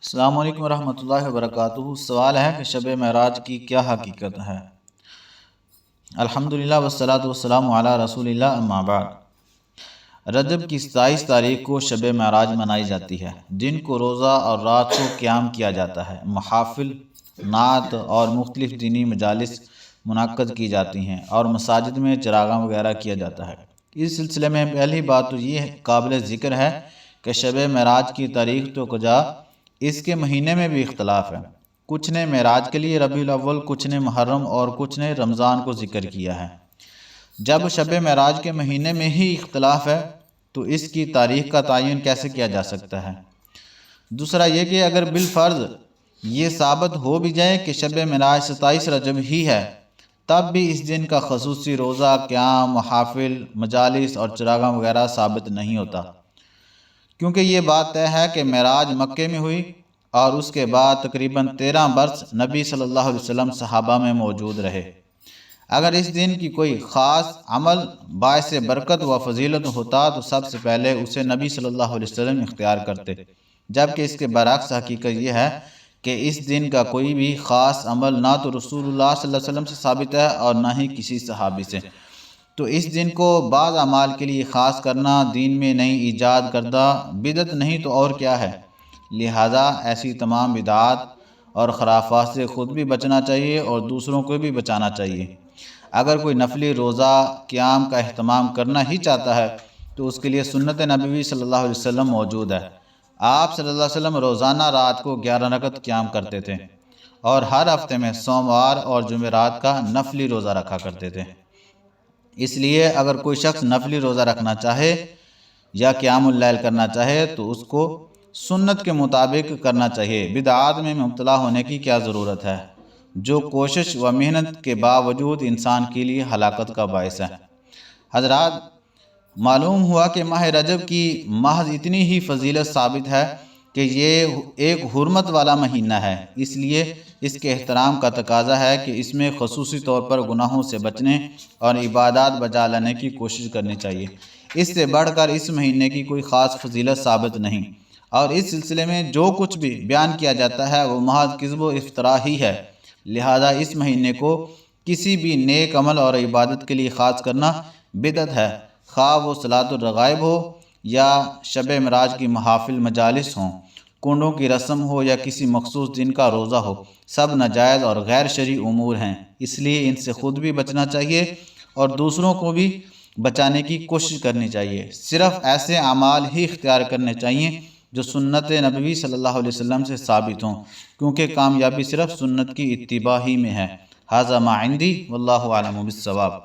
السلام علیکم ورحمۃ اللہ وبرکاتہ۔ سوال ہے کہ شب معراج کی کیا حقیقت ہے؟ الحمدللہ والصلاۃ والسلام علی رسول اللہ، اما بعد۔ رجب کی 27 تاریخ کو شب معراج منائی جاتی ہے، دن کو روزہ اور رات کو قیام کیا جاتا ہے۔ محافل، نعت اور مختلف دینی مجالس منعقد کی جاتی ہیں اور مساجد میں چراغاں وغیرہ کیا جاتا ہے۔ اس سلسلے میں پہلی بات تو یہ قابل ذکر ہے کہ شب معراج کی تاریخ تو کجا، اس کے مہینے میں بھی اختلاف ہے۔ کچھ نے معراج کے لیے ربیع الاول، کچھ نے محرم اور کچھ نے رمضان کو ذکر کیا ہے۔ جب شب معراج کے مہینے میں ہی اختلاف ہے تو اس کی تاریخ کا تعین کیسے کیا جا سکتا ہے؟ دوسرا یہ کہ اگر بالفرض یہ ثابت ہو بھی جائے کہ شب معراج 27 رجب ہی ہے، تب بھی اس دن کا خصوصی روزہ، قیام، محافل، مجالس اور چراغاں وغیرہ ثابت نہیں ہوتا، کیونکہ یہ بات طے ہے کہ معراج مکے میں ہوئی اور اس کے بعد تقریباً 13 برس نبی صلی اللہ علیہ وسلم صحابہ میں موجود رہے۔ اگر اس دن کی کوئی خاص عمل باعث برکت و فضیلت ہوتا تو سب سے پہلے اسے نبی صلی اللہ علیہ وسلم اختیار کرتے، جبکہ اس کے برعکس حقیقت یہ ہے کہ اس دن کا کوئی بھی خاص عمل نہ تو رسول اللہ صلی اللہ علیہ وسلم سے ثابت ہے اور نہ ہی کسی صحابی سے۔ تو اس دن کو بعض اعمال کے لیے خاص کرنا دین میں نئی ایجاد کردہ بدعت نہیں تو اور کیا ہے۔ لہذا ایسی تمام بدعات اور خرافات سے خود بھی بچنا چاہیے اور دوسروں کو بھی بچانا چاہیے۔ اگر کوئی نفلی روزہ، قیام کا اہتمام کرنا ہی چاہتا ہے تو اس کے لیے سنت نبوی صلی اللہ علیہ وسلم موجود ہے۔ آپ صلی اللہ علیہ وسلم روزانہ رات کو 11 رکعت قیام کرتے تھے اور ہر ہفتے میں سوموار اور جمعرات کا نفلی روزہ رکھا کرتے تھے۔ اس لیے اگر کوئی شخص نفلی روزہ رکھنا چاہے یا قیام اللیل کرنا چاہے تو اس کو سنت کے مطابق کرنا چاہیے۔ بدعات میں مبتلا ہونے کی کیا ضرورت ہے، جو کوشش و محنت کے باوجود انسان کے لیے ہلاکت کا باعث ہے۔ حضرات، معلوم ہوا کہ ماہ رجب کی محض اتنی ہی فضیلت ثابت ہے کہ یہ ایک حرمت والا مہینہ ہے، اس لیے اس کے احترام کا تقاضا ہے کہ اس میں خصوصی طور پر گناہوں سے بچنے اور عبادات بجا لانے کی کوشش کرنی چاہیے۔ اس سے بڑھ کر اس مہینے کی کوئی خاص فضیلت ثابت نہیں، اور اس سلسلے میں جو کچھ بھی بیان کیا جاتا ہے وہ محض کذب و افتراء ہی ہے۔ لہذا اس مہینے کو کسی بھی نیک عمل اور عبادت کے لیے خاص کرنا بدعت ہے، خواہ وہ صلاۃ الرغائب ہو یا شب معراج کی محافل مجالس ہوں، کنڈوں کی رسم ہو یا کسی مخصوص دن کا روزہ ہو، سب ناجائز اور غیر شرعی امور ہیں۔ اس لیے ان سے خود بھی بچنا چاہیے اور دوسروں کو بھی بچانے کی کوشش کرنی چاہیے۔ صرف ایسے اعمال ہی اختیار کرنے چاہیے جو سنت نبوی صلی اللہ علیہ وسلم سے ثابت ہوں، کیونکہ کامیابی صرف سنت کی اتباع ہی میں ہے۔ ھذا ما عندی واللہ اعلم بالصواب۔